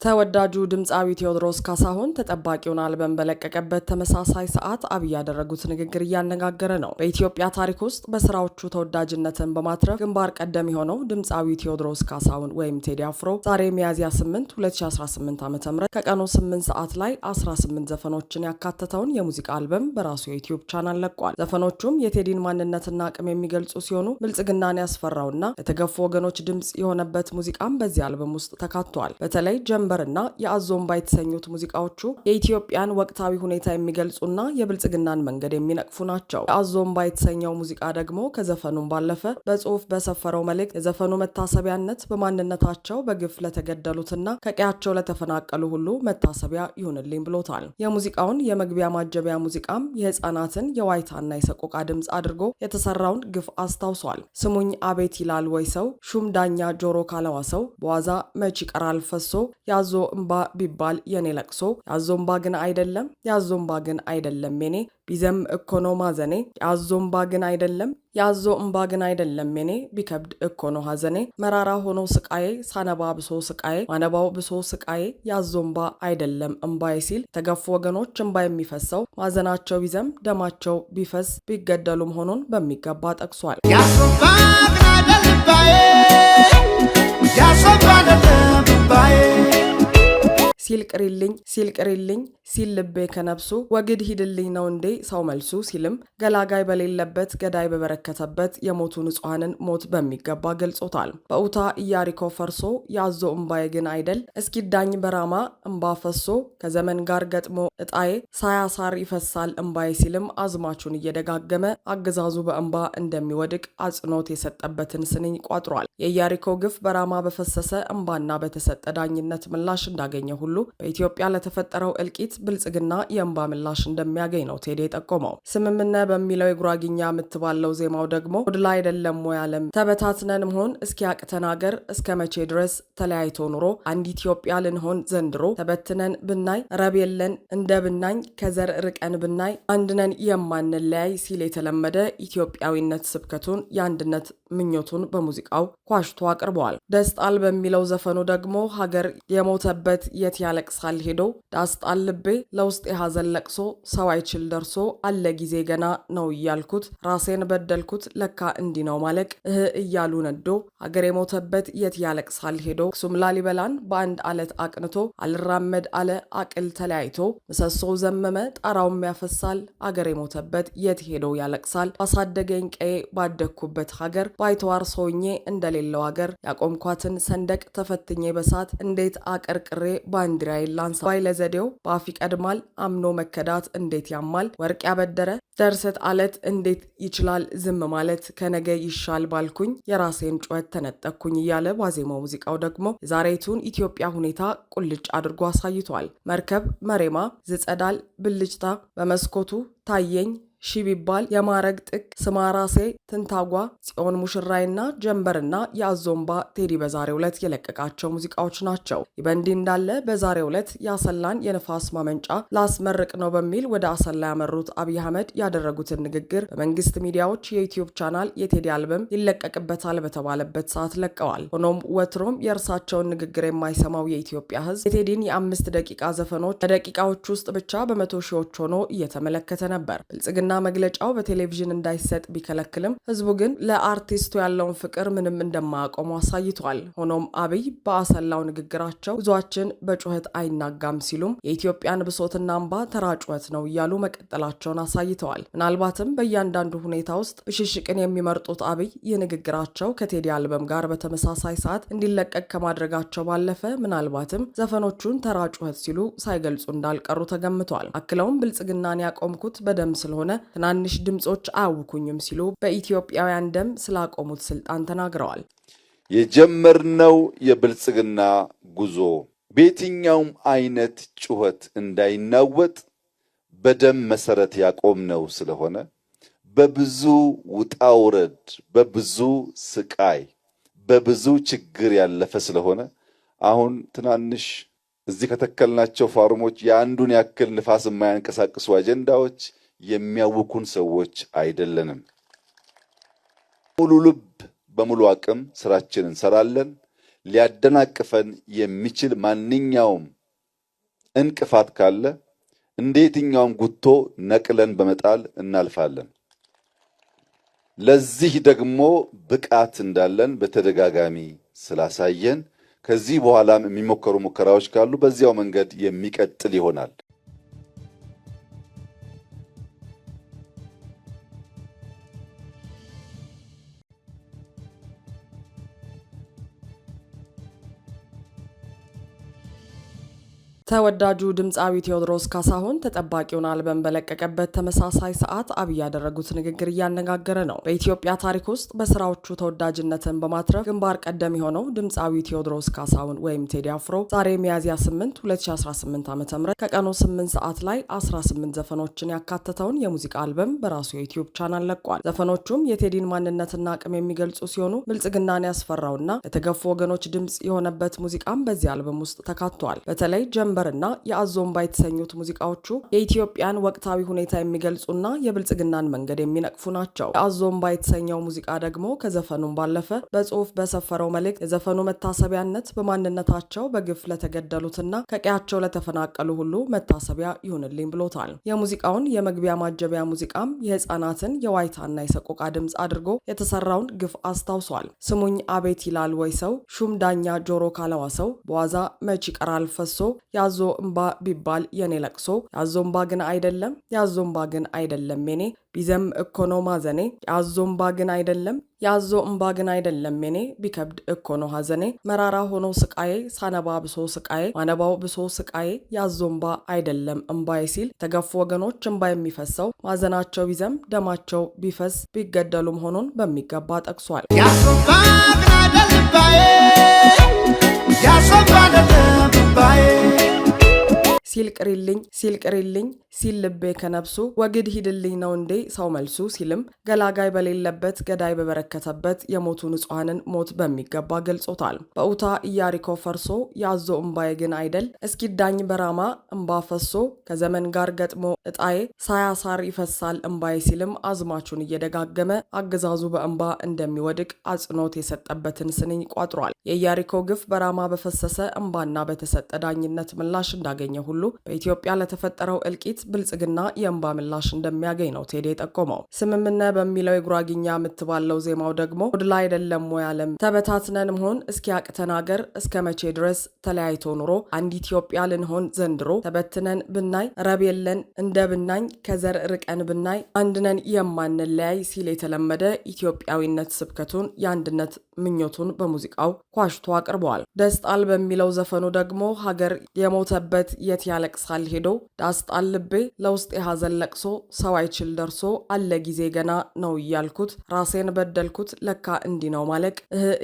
ተወዳጁ ድምፃዊ ቴዎድሮስ ካሳሁን ተጠባቂውን አልበም በለቀቀበት ተመሳሳይ ሰዓት አብይ ያደረጉት ንግግር እያነጋገረ ነው። በኢትዮጵያ ታሪክ ውስጥ በስራዎቹ ተወዳጅነትን በማትረፍ ግንባር ቀደም የሆነው ድምፃዊ ቴዎድሮስ ካሳሁን ወይም ቴዲ አፍሮ ዛሬ ሚያዝያ 8 2018 ዓ.ም ከቀኑ 8 ሰዓት ላይ 18 ዘፈኖችን ያካተተውን የሙዚቃ አልበም በራሱ የዩቲዩብ ቻናል ለቋል። ዘፈኖቹም የቴዲን ማንነትና አቅም የሚገልጹ ሲሆኑ ብልጽግናን ያስፈራውና ለተገፉ ወገኖች ድምፅ የሆነበት ሙዚቃም በዚህ አልበም ውስጥ ተካቷል። በተለይ ጀንበርና የአዞምባ የተሰኙት ሙዚቃዎቹ የኢትዮጵያን ወቅታዊ ሁኔታ የሚገልጹና የብልጽግናን መንገድ የሚነቅፉ ናቸው። የአዞምባ የተሰኘው ሙዚቃ ደግሞ ከዘፈኑም ባለፈ በጽሁፍ በሰፈረው መልእክት የዘፈኑ መታሰቢያነት በማንነታቸው በግፍ ለተገደሉትና ከቀያቸው ለተፈናቀሉ ሁሉ መታሰቢያ ይሁንልኝ ብሎታል። የሙዚቃውን የመግቢያ ማጀቢያ ሙዚቃም የህፃናትን የዋይታና የሰቆቃ ድምፅ አድርጎ የተሰራውን ግፍ አስታውሷል። ስሙኝ አቤት ይላል ወይ ሰው ሹም ዳኛ ጆሮ ካለዋሰው በዋዛ መች ይቀራል ፈሶ ያዞ እምባ ቢባል የኔ ለቅሶ ያዞ እምባ ግን አይደለም ያዞ እምባ ግን አይደለም የኔ ቢዘም እኮ ነው ማዘኔ ያዞ እምባ ግን አይደለም ያዞ እምባ ግን አይደለም የኔ ቢከብድ እኮ ነው ሐዘኔ መራራ ሆኖ ስቃዬ ሳነባ ብሶ ስቃዬ ማነባው ብሶ ስቃዬ ያዞ እምባ አይደለም እምባዬ ሲል የተገፉ ወገኖች እምባ የሚፈሰው ማዘናቸው ቢዘም ደማቸው ቢፈስ ቢገደሉ መሆኑን በሚገባ ጠቅሷል። ሲል ቅሪልኝ ሲል ልቤ ከነብሱ ወግድ ሂድልኝ ነው እንዴ ሰው መልሱ ሲልም ገላጋይ በሌለበት ገዳይ በበረከተበት የሞቱ ንጹሐንን ሞት በሚገባ ገልጾታል። በኡታ ኢያሪኮ ፈርሶ ያዞ እምባዬ ግን አይደል እስኪዳኝ በራማ እምባ ፈሶ ከዘመን ጋር ገጥሞ እጣዬ ሳያሳር ይፈሳል እምባዬ ሲልም አዝማቹን እየደጋገመ አገዛዙ በእምባ እንደሚወድቅ አጽንኦት የሰጠበትን ስንኝ ቋጥሯል። የኢያሪኮ ግፍ በራማ በፈሰሰ እምባና በተሰጠ ዳኝነት ምላሽ እንዳገኘ ሁሉ በኢትዮጵያ ለተፈጠረው እልቂት ብልጽግና የእንባ ምላሽ እንደሚያገኝ ነው ቴዲ የጠቆመው። ስምምነ በሚለው የጉራጊኛ የምትባለው ዜማው ደግሞ ወድላ አይደለም ወይ ዓለም ተበታትነን መሆን እስኪያቅተን ሀገር እስከ መቼ ድረስ ተለያይቶ ኑሮ አንድ ኢትዮጵያ ልንሆን ዘንድሮ ተበትነን ብናይ ረብ የለን እንደ ብናኝ ከዘር ርቀን ብናይ አንድነን የማንለያይ ሲል የተለመደ ኢትዮጵያዊነት ስብከቱን የአንድነት ምኞቱን በሙዚቃው ኳሽቶ አቅርበዋል። ደስጣል በሚለው ዘፈኑ ደግሞ ሀገር የሞተበት የት ያለቅሳል ሄዶ ዳስጣል ልቤ ለውስጥ የሐዘን ለቅሶ ሰው አይችል ደርሶ አለ ጊዜ ገና ነው እያልኩት ራሴን በደልኩት ለካ እንዲህ ነው ማለቅ እያሉ ነዶ ሀገር የሞተበት የት ያለቅሳል ሄዶ ክሱም ላሊበላን በአንድ አለት አቅንቶ አልራመድ አለ አቅል ተለያይቶ ምሰሶው ዘመመ ጣራውም ያፈሳል አገር የሞተበት የት ሄዶ ያለቅሳል ባሳደገኝ ቀዬ ባደግኩበት ሀገር ባይተዋር ሰውኜ እንደሌለው ሀገር ያቆምኳትን ሰንደቅ ተፈትኜ በሳት እንዴት አቀርቅሬ ባንዲራዬን ላንሳ ባይለዘዴው በአፍ ይቀድማል አምኖ መከዳት እንዴት ያማል ወርቅ ያበደረ ደርሰት አለት እንዴት ይችላል ዝም ማለት ከነገ ይሻል ባልኩኝ የራሴን ጩኸት ተነጠቅኩኝ እያለ ዋዜማው ሙዚቃው ደግሞ የዛሬቱን ኢትዮጵያ ሁኔታ ቁልጭ አድርጎ አሳይቷል። መርከብ መሬማ ዝጸዳል ብልጭታ በመስኮቱ ታየኝ ሺ ቢባል የማረግ ጥቅ ስማራሴ ትንታጓ ጽዮን ሙሽራይና ጀንበርና የአዞምባ ቴዲ በዛሬው ዕለት የለቀቃቸው ሙዚቃዎች ናቸው። በእንዲህ እንዳለ በዛሬው ዕለት የአሰላን የንፋስ ማመንጫ ላስመርቅ ነው በሚል ወደ አሰላ ያመሩት አብይ አህመድ ያደረጉትን ንግግር በመንግስት ሚዲያዎች የዩቲዩብ ቻናል የቴዲ አልበም ይለቀቅበታል በተባለበት ሰዓት ለቀዋል። ሆኖም ወትሮም የእርሳቸውን ንግግር የማይሰማው የኢትዮጵያ ሕዝብ የቴዲን የ5 ደቂቃ ዘፈኖች በደቂቃዎች ውስጥ ብቻ በመቶ ሺዎች ሆኖ እየተመለከተ ነበር። ብልጽግና መግለጫው በቴሌቪዥን እንዳይሰጥ ቢከለክልም ህዝቡ ግን ለአርቲስቱ ያለውን ፍቅር ምንም እንደማያቆሙ አሳይቷል። ሆኖም አብይ በአሰላው ንግግራቸው ጉዟችን በጩኸት አይናጋም ሲሉም የኢትዮጵያን ብሶትና እንባ ተራ ጩኸት ነው እያሉ መቀጠላቸውን አሳይተዋል። ምናልባትም በእያንዳንዱ ሁኔታ ውስጥ ብሽሽቅን የሚመርጡት አብይ ይህ ንግግራቸው ከቴዲ አልበም ጋር በተመሳሳይ ሰዓት እንዲለቀቅ ከማድረጋቸው ባለፈ ምናልባትም ዘፈኖቹን ተራ ጩኸት ሲሉ ሳይገልጹ እንዳልቀሩ ተገምቷል። አክለውም ብልጽግናን ያቆምኩት በደም ስለሆነ ትናንሽ ድምጾች አያውኩኝም ሲሉ በኢትዮጵያውያን ደም ስላቆሙት ስልጣን ተናግረዋል። የጀመርነው የብልጽግና ጉዞ በየትኛውም አይነት ጩኸት እንዳይናወጥ በደም መሰረት ያቆምነው ስለሆነ በብዙ ውጣውረድ በብዙ ስቃይ በብዙ ችግር ያለፈ ስለሆነ አሁን ትናንሽ እዚህ ከተከልናቸው ፋርሞች የአንዱን ያክል ንፋስ የማያንቀሳቅሱ አጀንዳዎች የሚያውኩን ሰዎች አይደለንም። ሙሉ ልብ በሙሉ አቅም ስራችንን እንሰራለን። ሊያደናቅፈን የሚችል ማንኛውም እንቅፋት ካለ እንደ የትኛውም ጉቶ ነቅለን በመጣል እናልፋለን። ለዚህ ደግሞ ብቃት እንዳለን በተደጋጋሚ ስላሳየን ከዚህ በኋላም የሚሞከሩ ሙከራዎች ካሉ በዚያው መንገድ የሚቀጥል ይሆናል። ተወዳጁ ድምፃዊ ቴዎድሮስ ካሳሁን ተጠባቂውን አልበም በለቀቀበት ተመሳሳይ ሰዓት አብይ ያደረጉት ንግግር እያነጋገረ ነው። በኢትዮጵያ ታሪክ ውስጥ በስራዎቹ ተወዳጅነትን በማትረፍ ግንባር ቀደም የሆነው ድምፃዊ ቴዎድሮስ ካሳሁን ወይም ቴዲ አፍሮ ዛሬ ሚያዝያ 8 2018 ዓ.ም ከቀኑ 8 ሰዓት ላይ 18 ዘፈኖችን ያካተተውን የሙዚቃ አልበም በራሱ የዩቲዩብ ቻናል ለቋል። ዘፈኖቹም የቴዲን ማንነትና አቅም የሚገልጹ ሲሆኑ ብልጽግናን ያስፈራውና ለተገፉ ወገኖች ድምፅ የሆነበት ሙዚቃም በዚህ አልበም ውስጥ ተካቷል። በተለይ ጀንበርና የአዞምባ የተሰኙት ሙዚቃዎቹ የኢትዮጵያን ወቅታዊ ሁኔታ የሚገልጹና የብልጽግናን መንገድ የሚነቅፉ ናቸው። የአዞምባ የተሰኘው ሙዚቃ ደግሞ ከዘፈኑም ባለፈ በጽሁፍ በሰፈረው መልእክት የዘፈኑ መታሰቢያነት በማንነታቸው በግፍ ለተገደሉትና ከቀያቸው ለተፈናቀሉ ሁሉ መታሰቢያ ይሁንልኝ ብሎታል። የሙዚቃውን የመግቢያ ማጀቢያ ሙዚቃም የህፃናትን የዋይታና የሰቆቃ ድምፅ አድርጎ የተሰራውን ግፍ አስታውሷል። ስሙኝ አቤት ይላል ወይ ሰው ሹም ዳኛ ጆሮ ካለዋ ሰው በዋዛ መች ይቀራል ፈሶ ያዞ እምባ ቢባል የኔ ለቅሶ ያዞ እምባ ግን አይደለም ያዞ እምባ ግን አይደለም የኔ ቢዘም እኮ ነው ማዘኔ ያዞ እምባ ግን አይደለም ያዞ እምባ ግን አይደለም የኔ ቢከብድ እኮ ነው ሐዘኔ መራራ ሆኖ ስቃዬ ሳነባ ብሶ ስቃዬ ማነባው ብሶ ስቃዬ ያዞ እምባ አይደለም እምባዬ ሲል የተገፉ ወገኖች እምባ የሚፈሰው ማዘናቸው ቢዘም ደማቸው ቢፈስ ቢገደሉ መሆኑን በሚገባ ጠቅሷል። ያዞ እምባ ግን አይደለም ባዬ ያዞ እምባ አይደለም ባዬ ሲል ቅሪልኝ ሲል ልቤ ከነብሱ ወግድ ሂድልኝ ነው እንዴ ሰው መልሱ ሲልም ገላጋይ በሌለበት ገዳይ በበረከተበት የሞቱ ንጹሐንን ሞት በሚገባ ገልጾታል። በኡታ ኢያሪኮ ፈርሶ ያዞ እምባዬ ግን አይደል እስኪዳኝ በራማ እምባ ፈሶ ከዘመን ጋር ገጥሞ እጣዬ ሳያሳር ይፈሳል እምባዬ ሲልም አዝማቹን እየደጋገመ አገዛዙ በእምባ እንደሚወድቅ አጽንኦት የሰጠበትን ስንኝ ቋጥሯል። የኢያሪኮ ግፍ በራማ በፈሰሰ እምባና በተሰጠ ዳኝነት ምላሽ እንዳገኘ ሁሉ በኢትዮጵያ ለተፈጠረው እልቂት ብልጽግና የእንባ ምላሽ እንደሚያገኝ ነው ቴዲ የጠቆመው። ስምምነ በሚለው የጉራጊኛ የምትባለው ዜማው ደግሞ ወድላ አይደለም ወይ ዓለም ተበታትነን መሆን እስኪያቅተን አገር እስከ መቼ ድረስ ተለያይቶ ኑሮ አንድ ኢትዮጵያ ልንሆን ዘንድሮ ተበትነን ብናይ ረብ የለን እንደ ብናኝ ከዘር ርቀን ብናይ አንድነን የማንለያይ ሲል የተለመደ ኢትዮጵያዊነት ስብከቱን የአንድነት ምኞቱን በሙዚቃው ኳሽቶ አቅርበዋል። ደስጣል በሚለው ዘፈኑ ደግሞ ሀገር የሞተበት የት ያለቅሳል ሄዶ ዳስጣል ልቤ ለውስጥ የሐዘን ለቅሶ ሰው አይችል ደርሶ አለ ጊዜ ገና ነው እያልኩት ራሴን በደልኩት ለካ እንዲ ነው ማለቅ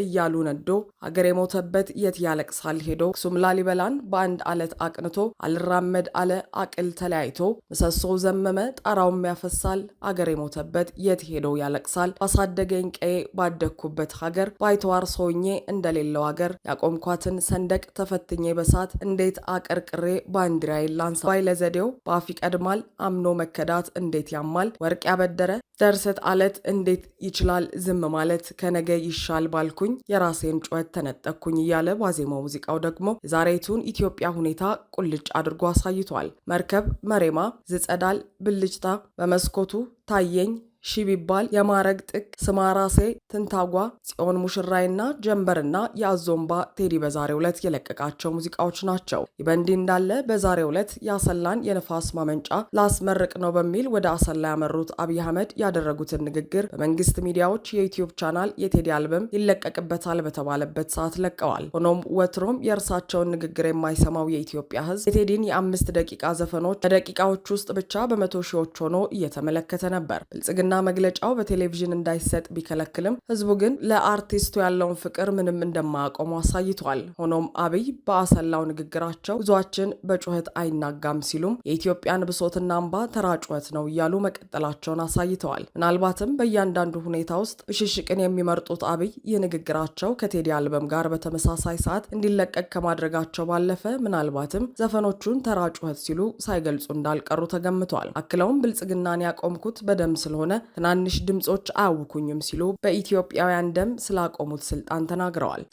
እያሉ ነዶ ሀገር የሞተበት የት ያለቅሳል ሄዶ ክሱም ላሊበላን በአንድ አለት አቅንቶ አልራመድ አለ አቅል ተለያይቶ ምሰሶ ዘመመ ጣራውም ያፈሳል አገር የሞተበት የት ሄዶ ያለቅሳል ባሳደገኝ ቀዬ ባደግኩበት ሀገር ባይተዋር ሰውኜ እንደሌለው ሀገር ያቆምኳትን ሰንደቅ ተፈትኜ በሳት እንዴት አቀርቅሬ ባንዲራዬን ላንሳ ባይ ለዘዴው በአፍ ይቀድማል አምኖ መከዳት እንዴት ያማል ወርቅ ያበደረ ደርሰት አለት እንዴት ይችላል ዝም ማለት ከነገ ይሻል ባልኩኝ የራሴን ጩኸት ተነጠቅኩኝ እያለ ዋዜማው ሙዚቃው ደግሞ የዛሬቱን ኢትዮጵያ ሁኔታ ቁልጭ አድርጎ አሳይቷል። መርከብ መሬማ ዝጸዳል ብልጭታ በመስኮቱ ታየኝ ሺ ቢባል የማረግ ጥቅ ስማራሴ ትንታጓ ጽዮን ሙሽራይና ጀንበርና የአዞምባ ቴዲ በዛሬው ዕለት የለቀቃቸው ሙዚቃዎች ናቸው። ይህ በእንዲህ እንዳለ በዛሬው ዕለት የአሰላን የንፋስ ማመንጫ ላስመርቅ ነው በሚል ወደ አሰላ ያመሩት አብይ አህመድ ያደረጉትን ንግግር በመንግስት ሚዲያዎች የዩቲዩብ ቻናል የቴዲ አልበም ይለቀቅበታል በተባለበት ሰዓት ለቀዋል። ሆኖም ወትሮም የእርሳቸውን ንግግር የማይሰማው የኢትዮጵያ ሕዝብ የቴዲን የ5 ደቂቃ ዘፈኖች በደቂቃዎች ውስጥ ብቻ በመቶ ሺዎች ሆኖ እየተመለከተ ነበር። ብልጽግና መግለጫው በቴሌቪዥን እንዳይሰጥ ቢከለክልም ህዝቡ ግን ለአርቲስቱ ያለውን ፍቅር ምንም እንደማያቆሙ አሳይቷል። ሆኖም አብይ በአሰላው ንግግራቸው ጉዟችን በጩኸት አይናጋም ሲሉም የኢትዮጵያን ብሶትና እንባ ተራ ጩኸት ነው እያሉ መቀጠላቸውን አሳይተዋል። ምናልባትም በእያንዳንዱ ሁኔታ ውስጥ ብሽሽቅን የሚመርጡት አብይ ይህ ንግግራቸው ከቴዲ አልበም ጋር በተመሳሳይ ሰዓት እንዲለቀቅ ከማድረጋቸው ባለፈ ምናልባትም ዘፈኖቹን ተራ ጩኸት ሲሉ ሳይገልጹ እንዳልቀሩ ተገምቷል። አክለውም ብልጽግናን ያቆምኩት በደም ስለሆነ ትናንሽ ድምጾች አያውኩኝም ሲሉ በኢትዮጵያውያን ደም ስላቆሙት ስልጣን ተናግረዋል።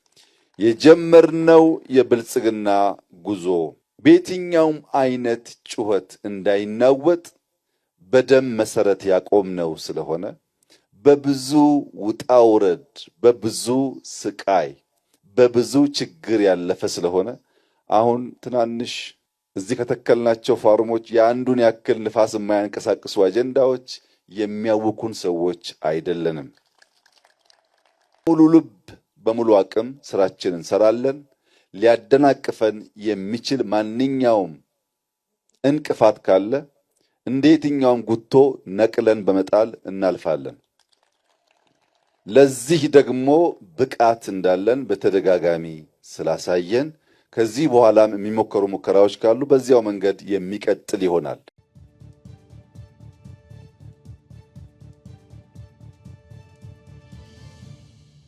የጀመርነው የብልጽግና ጉዞ በየትኛውም አይነት ጩኸት እንዳይናወጥ በደም መሰረት ያቆምነው ስለሆነ በብዙ ውጣ ውረድ፣ በብዙ ስቃይ፣ በብዙ ችግር ያለፈ ስለሆነ አሁን ትናንሽ እዚህ ከተከልናቸው ፋርሞች የአንዱን ያክል ንፋስ የማያንቀሳቅሱ አጀንዳዎች የሚያውኩን ሰዎች አይደለንም። ሙሉ ልብ በሙሉ አቅም ስራችንን እንሰራለን። ሊያደናቅፈን የሚችል ማንኛውም እንቅፋት ካለ እንደ የትኛውም ጉቶ ነቅለን በመጣል እናልፋለን። ለዚህ ደግሞ ብቃት እንዳለን በተደጋጋሚ ስላሳየን ከዚህ በኋላም የሚሞከሩ ሙከራዎች ካሉ በዚያው መንገድ የሚቀጥል ይሆናል።